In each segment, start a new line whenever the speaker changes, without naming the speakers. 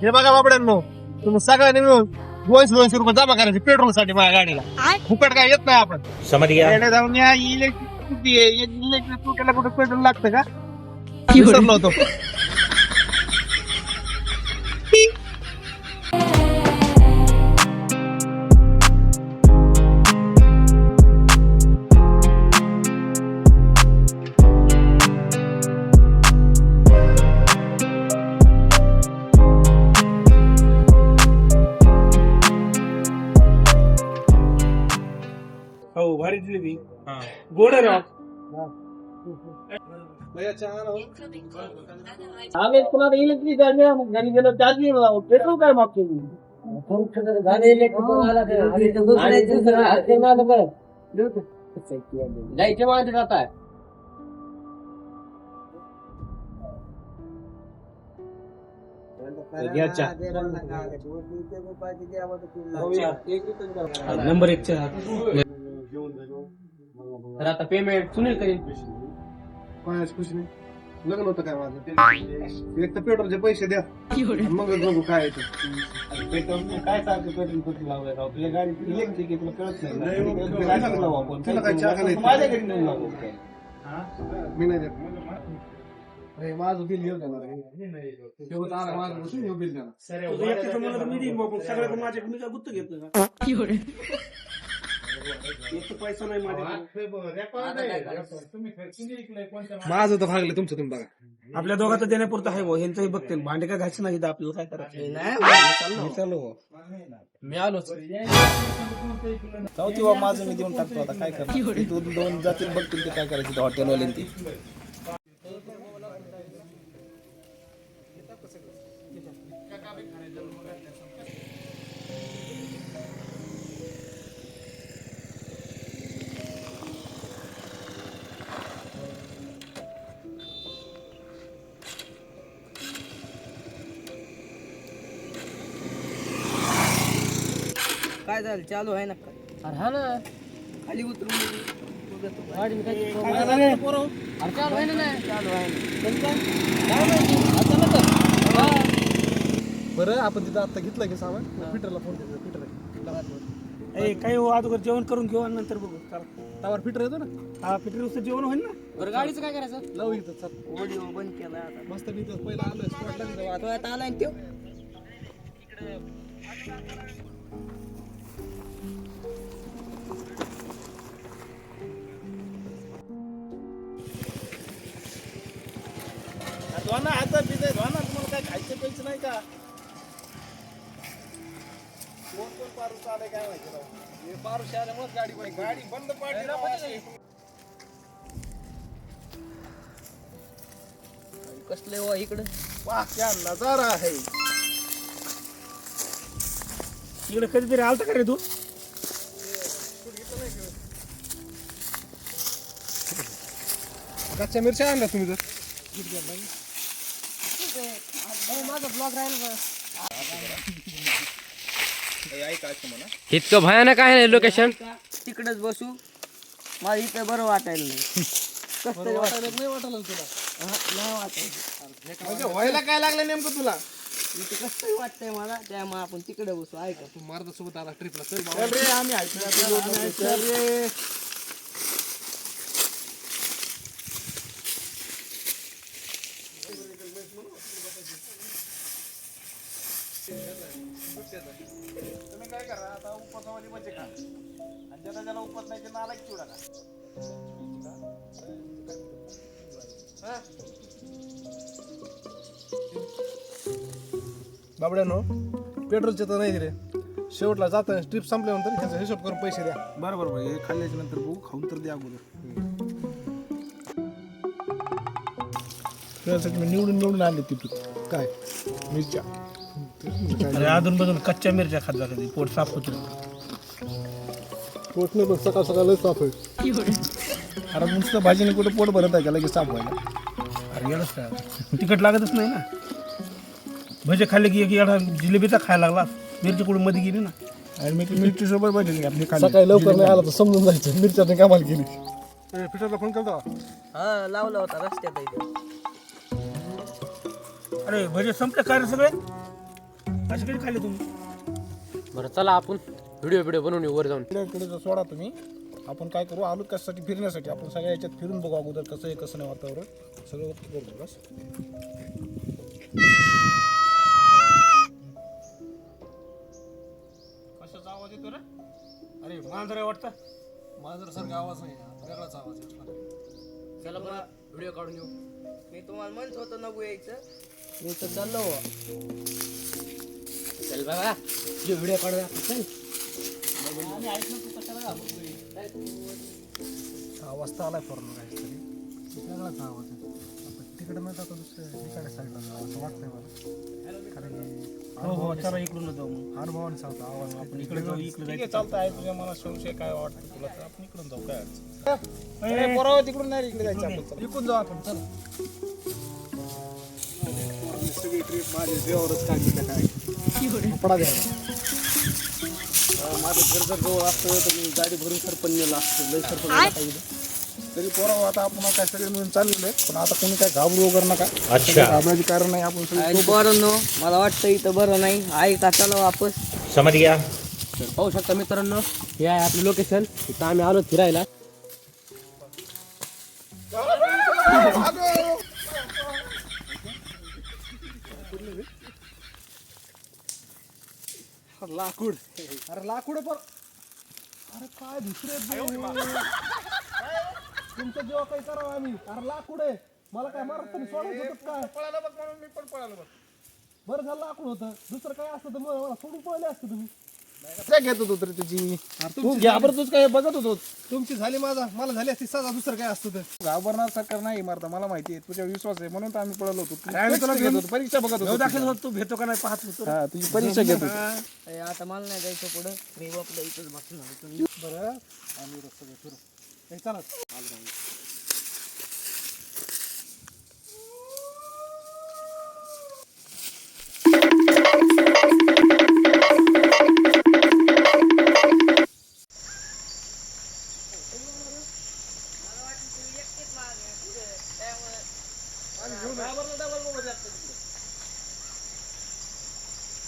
हे बघा बाबड्यांनो, तुम्ही सगळ्यांनी मिळून 200 रुपये जमा करायचे पेट्रोल साठी माझ्या गाडीला. फुकट काय येत नाही आपण.
समझ गया.
येणे जाऊन या इलेक्ट्रिक स्कूटरला कुठे पेट्रोल लागतं का? विसरलो होतो.
हो भारी जिलेबी गोड आहे राव.
आम्ही तुम्हाला इलेक्ट्रिक गाडी घरी गेलो त्याची पेट्रोल काय मागतो जायचे माझे जात आहे.
नंबर 1 चा
तर आता पेमेंट सुनील करेल.
कोणाच खुश नाही. लग्न होतं काय माझं एक तर पेट्रोलचे पैसे द्या मग बघू काय येतं.
पेट्रोल काय सारखं पेट्रोल कुठे लावलं राव. आपल्या गाडी इलेक्ट्रिक आहे, तुला कळत नाही.
तुला काय चहा नाही.
माझ्या घरी नेऊन लावू.
मी नाही देत. अरे माझं बिल घेऊन जाणार माझं बिल देणार.
मी देईन बाबा सगळ्याकडे माझ्याकडे. मी काय गुत्त घेतलं का? एक तर पैसा नाही माझ्याकडे.
माझं तर भागलं तुमचं तुम्ही बघा.
आपल्या दोघांचं देण्यापुरतं आहे भाऊ. ह्यांचंही बघते. भांडे काय घ्यायचं नाही आपल्याला. काय करायचं
मी आलोच.
जाऊ तेव्हा माझं मी देऊन टाकतो. आता काय करणार. दोन जातील बघतील ते काय करायचं हॉटेलवाले ती.
काय झालं चालू आहे ना काय?
अरे हा ना
खाली उतरून
गाडी मी काय चालू आहे ना नाही
चालू आहे
बरं आपण तिथं आता घेतलं की सामान फिटरला फोन करतो. फिटर
काही हो अगोदर जेवण करून घेऊ आणि नंतर बघू.
टावर फिटर येतो ना.
हा फिटर जेवण होईल ना.
बरं गाडीचं काय करायचं?
लावू इथं चल.
ऑडिओ बंद केला आता.
मस्त मी इथं पहिला आलोय स्पॉटला तिथं
तो आता आलाय ना त्यो.
धोना हातात पिते धोना. तुम्हाला काय खायचं प्यायचं नाही का? कोण पारूस आलाय काय माहिती राव.
हे पारुशी आल्यामुळे गाडी
बंद पाडली राव अशी.
कसले वा इकडं
वाह क्या नजारा है.
इकडे कधीतरी आलता का रे तू?
कच्च्या मिरच्या आणल्या तुम्ही तर.
माझा ब्लॉग राहील
इतकं भयानक आहे ना लोकेशन.
तिकडेच बसू. मला इथं बरं वाटायला नाही. कसं
नाही वाटायला तुला.
नाही वाटायला.
म्हणजे व्हायला काय लागलं नेमकं तुला.
इथे कसं वाटतंय मला त्यामुळे आपण तिकडे बसू. ऐका
तू मारदा सोबत आला ट्रिपला चल
रे आम्ही ऐकलं रे. तुम्ही काय करा आता उपवासावाली म्हणजे खा. आणि ज्याला उपवास नाही ते नाला चिवडा का.
बाबड्यानो पेट्रोलचे तर नाही रे. शेवटला जाताना ट्रिप संपल्यानंतर ह्याचा हिशोब करून पैसे द्या.
बरोबर हे खाल्ल्याच्या नंतर बघू. खाऊन तर द्या अगोदर.
त्यासाठी मी निवडून आणले तिथून. काय मिरच्या.
अरे अजून बजून कच्च्या मिरच्या खात जा कधी. पोट साफ होतं.
पोट नाही बघ सकाळ सकाळ साफ आहे.
अरे नुसतं भाजीने कुठं पोट भरत आहे का लगेच साफ व्हायला.
अरे गेलंच काय तिखट लागतच नाही ना. भजे खाल्ले की एक एवढा जिलेबीचा खायला लागला. मिरची कुठून मध्ये गेली ना.
आणि मी मिरची सोबत भजी आपली खाल्ली.
सकाळी लवकर नाही आला तर समजून जायचं मिरच्याने कामाला केली. फिटरला फोन केला
हा लावला होता रस्त्यात इथे.
अरे भजे संपले काय रे सगळे. असे कधी खाल्ले तुम्ही?
बरं चला आपण व्हिडिओ बनवून येऊ वर जाऊन.
इकडे सोडा तुम्ही. आपण काय करू, आलो कशासाठी, फिरण्यासाठी. आपण सगळ्या याच्यात फिरून बघू अगोदर कसं आहे कसं नाही वातावरण सगळं ओके करू बस.
कशाचा आवाज येतो रे? अरे मांजर आहे वाटतं.
माझा सारखा आवाज नाही, वेगळाच आवाज येतो.
चला बरं व्हिडिओ काढून येऊ.
मी तुम्हाला म्हणत होतो नको यायचं, मी तर चाललो हो.
चल बाबा व्हिडिओ काढूया चल.
आवाज तर आलाय पूर्ण काहीतरी वेगळाच आवाज आहे. आपण तिकडे न जातो दुसऱ्या तिकडे साईडला जाऊ असं वाटतंय मला. कारण
हो चला इकडून जाऊ मग.
अनुभवाने सांगतो आवाज.
आपण इकडे जाऊ, इकडे
ठीक आहे,
जायचं.
चालतं आहे. तुझ्या मला संशय काय वाटतं तुला तर आपण इकडून जाऊ. काय अडचण बरोबर, तिकडून नाही इकडे जायचं आपण. इकडून जाऊ आपण. चला सगळी ट्रिप माझ्या देवावरच काढली का काय पडा द्यायला. माझं घर जर जवळ असतं तर मी गाडी भरून सरपंच नेलं असतं. लय सरपंच पाहिजे तरी पोरावं. आता आपण काय सगळे मिळून चाललेलो आहे, पण आता कोणी काय घाबरू वगैरे नका. घाबरायचे कारण नाही. आपण सगळे
बरं नो, मला वाटतं इथं बरं नाही आहे का, चला वापस.
समज घ्या. पाहू शकता मित्रांनो, हे आहे आपलं लोकेशन. इथं आम्ही आलो फिरायला.
लाकूड. अरे लाकूड पण. अरे काय दुसरे तुमचं जेव्हा काही करावं आम्ही. अरे लाकूड आहे. मला काय मारत तुम्ही सोडायचं होतं काय? पळायला बघ म्हणून मी पण पळालो बघ. बरं झालं लाकूड होतं. दुसरं काय असतं तर मला सोडून पळले असतं तुम्ही. काय घेत होतो तरी त्याची घाबरतोच काय बघत होतो. तुमची झाली मला झाली असती सजा. दुसरं काय असतं तर घाबरणार सरकार नाही मारता. मला माहिती आहे तुझ्या विश्वास आहे म्हणून तर आम्ही पळलो होतो. आम्ही तुला घेत होतो, परीक्षा बघत होतो.
दाखल होतो, तू भेटतो का नाही पाहत होतो.
हा, तुझी परीक्षा घेत होतो.
आता मला नाही जायचं पुढं, मी आपलं इथंच बसणार.
बरं आम्ही सगळं फिरू. चला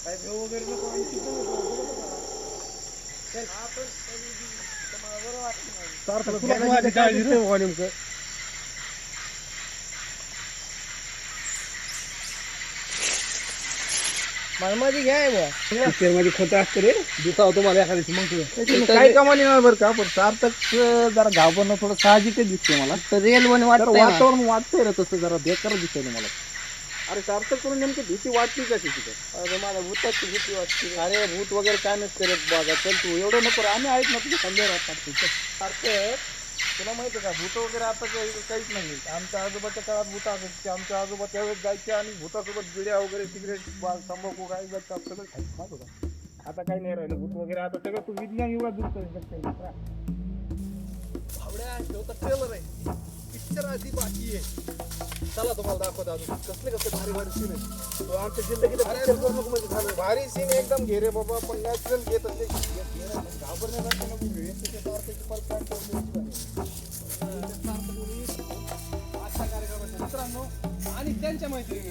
काय भेव वगैरे नको. नेमकं
माझी घ्याय बा.
मध्ये खोटं असतं रे.
दिसाव तुम्हाला एखाद्याची मग
काही कमाली नाही बरं का. पण सार्थक जरा घाबरणं थोडं साहजिकच दिसते मला.
रेल वन
जरा
वाटत
वातावरण वाटतंय रे तसं, जरा बेकार दिसतंय मला. अरे सार्थक करून नेमकी भीती वाटली का तिथे?
अरे मला भूताची भीती वाटते.
अरे भूत वगैरे काय नसते रे बागा. चल तू एवढं नको. आम्ही आहेत ना तुझे संदेह राहतात. सार्थक तुला माहिती आहे का, भूत वगैरे आता काहीच नाही. आमच्या आजोबाच्या काळात भूत असायचे. आमच्या आजोबा त्यावेळेस जायचे आणि भूतासोबत बिड्या वगैरे सिगरेट तंबाखू काय जायचं सगळं खायचं माहित होता. आता काही नाही राहिलं भूत वगैरे. आता सगळं तू विज्ञान युगात दिसतोय. ट्रेलर आहे, पिक्चर आधी बाकी आहे. चला तुम्हाला दाखवतो अजून कसले भारी भारी सीन आहे. तो आमच्या जिंदगीत करू नको म्हणजे झालं. भारी सीन एकदम घे रे बाबा. पण नॅचरल घेत असते. घाबरण्याला नको घेऊ. आजच्या कार्यक्रमाच्या मित्रांनो आणि त्यांच्या मैत्रिणी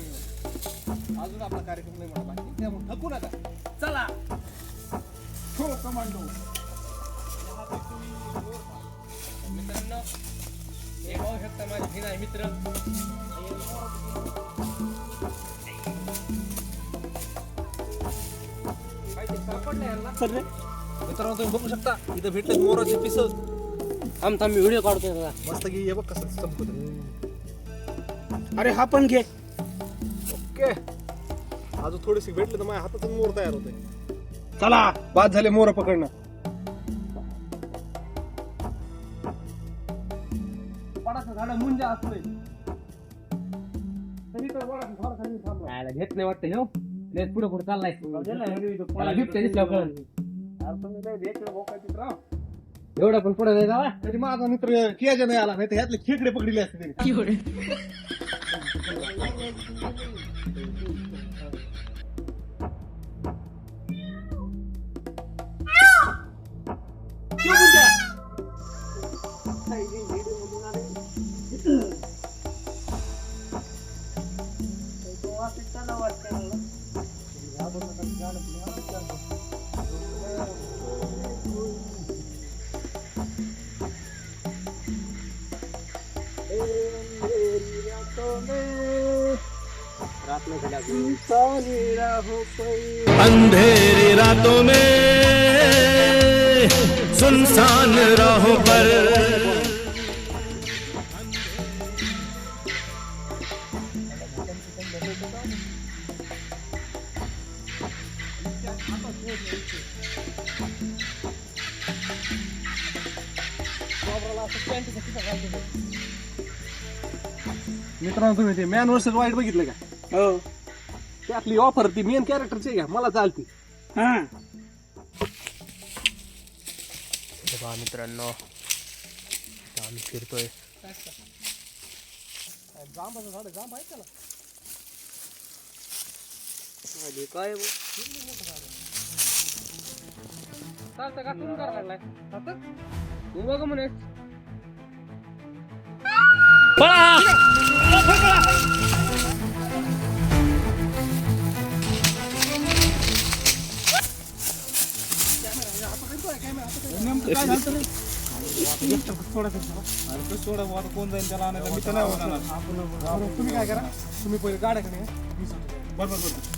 अजून आपला कार्यक्रम नाही म्हणा बाकी. त्यामुळे थकू नका. चला हो कमांडो.
मित्रांनो हे पाहू शकता माझे फिन आहे मित्र.
मित्रांनो तुम्ही बघू शकता इथं भेटले मोराचे पिस.
थांब मी व्हिडिओ काढतोय दादा.
मस्त की हे बघ कसं चमकत.
अरे हा पण घे.
ओके अजून थोडीशी भेटले तर माझ्या हातातून मोर तयार होते.
चला
बाद झाले मोर पकडणं. वडाचं झाड मुंजा असतोय तरी तर वडाचं झाड खाली थांबलं.
यायला घेत नाही वाटतं हो. पुढे पुढे चाललाय. त्याला बिबट्या दिसल्या कळलं.
अरे तुम्ही काय भेटलं भोकायची राव.
एवढा पण पुढे नाही जावा.
तरी माझा मित्र कियाच्या नाही आला नाही तर ह्यातले खेकडे पकडले असते त्याने.
अंधेरी रातों में सुनसान राहों पर
मित्रांनो तुम्ही ते मॅन वर्सेस वाईट बघितलं का
हो
त्यातली ऑफर ती मेन कॅरेक्टरची आहे का मला चालती
हा
हे पहा मित्रांनो आता आम्ही फिरतोय
जांबाचं झाड जांब आहे त्याला
अरे काय बो? चालतं का तुम्ही करायला लागलाय तू बघ म्हणे
कोण जाईल त्याला आणायला मी तर नाही होणार
तुम्ही काय करा तुम्ही पहिले गाड्या का नाही
बरोबर बरोबर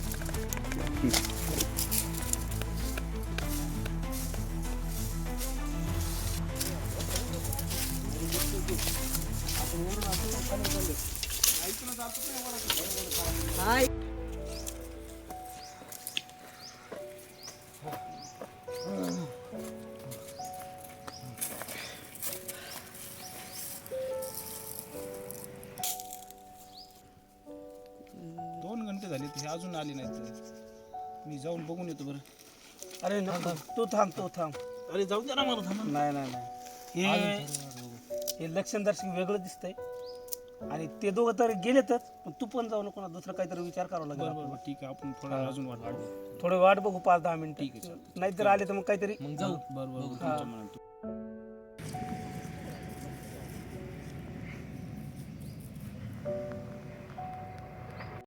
हाय
दोन घंटे झाले ते अजून आले नाहीत मी जाऊन बघून येतो बरं अरे नको तू थांब अरे जाऊ दे ना मला थांब नाही नाही नाही हे लक्षणदर्शक वेगळं दिसतंय आणि ते दोघं तर गेलेतच पण तू पण जाऊ नको ना दुसरं काहीतरी विचार करावा लागेल बरोबर ठीक आहे आपण थोडा अजून वाट थोडं वाट बघू 5-10 मिनिट ठीक आहे नाहीतर आले तर मग काहीतरी
मग जाऊ
बरोबर